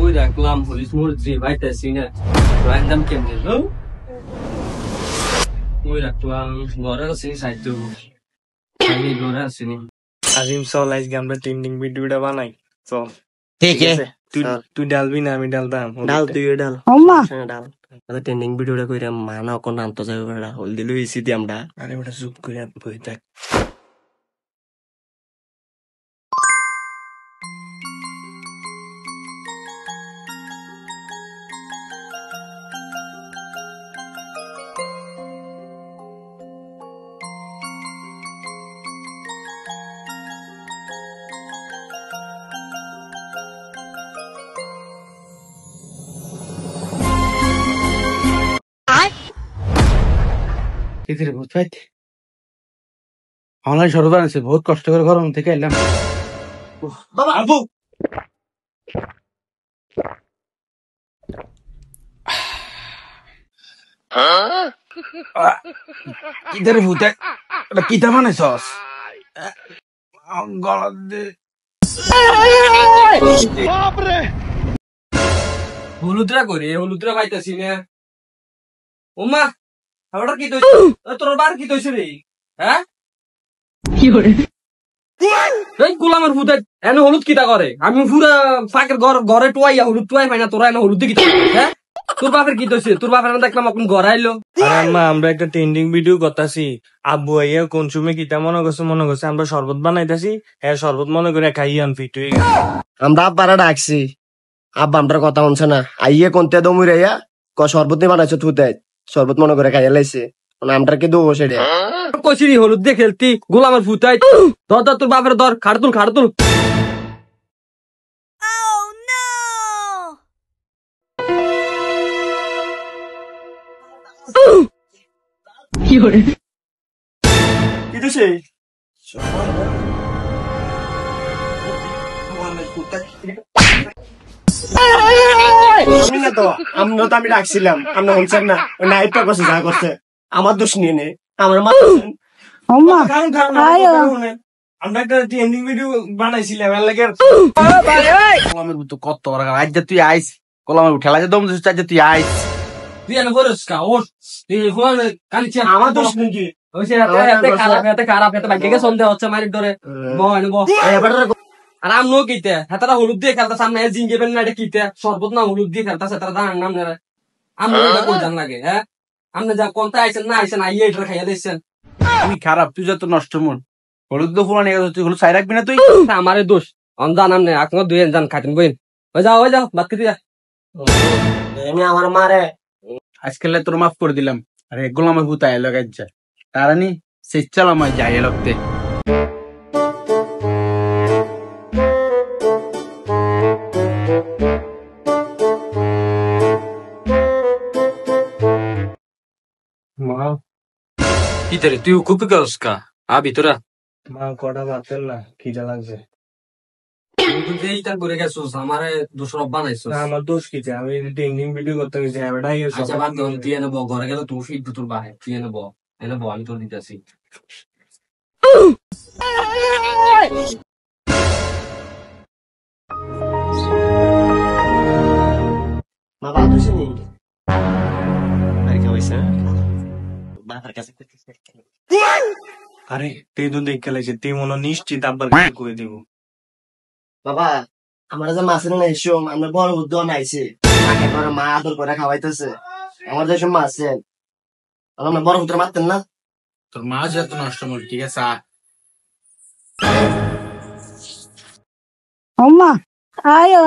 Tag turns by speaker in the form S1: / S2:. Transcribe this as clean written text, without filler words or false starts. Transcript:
S1: ওই দেখলাম পুলিশ মন্ত্রী ভাইতেছি না একদম কেমন ওই দেখলাম ঘরে আছি সাহায্য আমি ঘরে আছি
S2: আজিম চল আজকে আমরা ট্রেন্ডিং ভিডিওটা বানাই চল
S3: ঠিক
S2: আছে তুই ডালবি না আমি ডালতাম
S3: ডাল তুই ডাল
S4: আম্মা
S3: ডাল ট্রেন্ডিং ভিডিওটা কইরা মানা কোন আনতো যাবে হল দিল ইসি দি আমরা
S2: আরে ওটা চুপ করে বই থাক
S5: অনলাইন সরবরাহ আছে বহুত কষ্ট করে গরম থেকে এলাম
S3: বাবা
S5: আবু কিধর ভূতে এটা কিতা বানাইছস গলা দে
S1: হলুদরা করি হলুদরা পাইতেছি না ওমা ওটা কি তৈছে তোর বার কি তৈছে রে হ্যাঁ এই গোলামের ফুটে এনে হলুদ কিটা করে আমি পুরা ফাঁকের ঘরে টুয়াইয়া হলুদ টুয়াই পাই না তোরা এনে হলুদ কিটা হ্যাঁ তোর বাপের কি তৈছে তোর বাপের দেখলাম এখন ঘর আইলো
S2: আরে আম্মা আমরা একটা ট্রেন্ডিং ভিডিও করতেছি আব্বু আইয়া কোন সময় কিতা মনে করছে আমরা শরবত বানাইতাছি হ্যাঁ শরবত মনে করে খাইয়ান ফিট হয়ে গেছে
S3: আমরা আব্বারা ডাকছি আব্বা আমরা কথা শুনছে না আইয়ে কোনতে দমুই রাইয়া শরবত নিয়ে বানাইছো তুতে শরবত মনে করে খাইয়া লাইছে আমরা কি দেবো সেটা
S1: কচিরি হলুদ দিয়ে খেলতি গোলামের ফুটাই ধর ধর তোর বাপের ধর খাড়তুল খাড়তুল
S3: কি দিছে আমি না তো আমরা তো আমি ডাকছিলাম আমরা শুনছেন না ওই নাইট করছে যা করছে আমার দোষ নিয়ে নে আমার মা
S4: আম্মা আয়ো
S2: আমরা একটা ট্রেন্ডিং ভিডিও বানাইছিলাম এর লাগে
S5: কলমের তো কত বড় আজ যে তুই আইস কলমের ঠেলা যে দম দিছিস আজ যে তুই আইস
S1: তুই এনে বলিস কা ওর তুই কোন কালিচি
S3: আমার দোষ নাকি
S1: ওইসে এতে খারাপ এতে ভাগ্যকে সন্দেহ হচ্ছে মারির ডরে বয় নেব আর আম নো কিতে হেতারা হলুদ দিয়ে খেলতা সামনে জিঙ্গে বেন না এটা কিতে সর্বত না হলুদ দিয়ে খেলতা সেতারা দাঁড়ান নাম নেরে আমি এটা কই জান লাগে হ্যাঁ আপনি যা কোনটা আইছেন না আইছেন আইয়ে এটা খাইয়া দিয়েছেন
S5: তুই খারাপ তুই যত নষ্ট মন হলুদ তো ফুলা নিয়ে তুই হলুদ চাই রাখবি না তুই
S1: আমারে দোষ অন জান আমনে আকনো দুই জান খাইতেন বইন ওই যাও বাদ কি দিয়া
S3: আমি আমার মারে
S5: আজকাল তোর মাফ করে দিলাম আরে গোলামের ভূত আইলো গাজ্জা তারানি সেচ্ছাল আমায় যাই লগতে
S2: মা
S1: কিতারে তুই কুপি করস কা আবি তোরা
S2: মা কটা বাতেন না খিদা লাগছে
S1: তুই এইটা করে গেছস আমারে দোষ রব বানাইছস
S2: না আমার দোষ কি আমি ট্রেন্ডিং ভিডিও করতে গেছি এবারটাই
S1: আচ্ছা বাদ দে তুই এনে বল ঘরে গেলে তুই ফিট তোর বাহে তুই এনে বল আমি তোর দিতেছি
S3: মা বাবা দোষ নেই আর কি হইছে বাবার কাছে
S2: আরে তুই তো দেখে লাগছে তুই মনে নিশ্চিত আব্বার করে দেবো
S3: বাবা আমরা যে মাছের না এসো আমরা বড় বুদ্ধ নাইছি মাকে করে মা আদর করে খাওয়াইতেছে আমার যে সব মাছের আমরা বড় বুদ্ধ মারতেন না
S5: তোর মা যত নষ্ট মন ঠিক আছে
S4: আম্মা আয়ো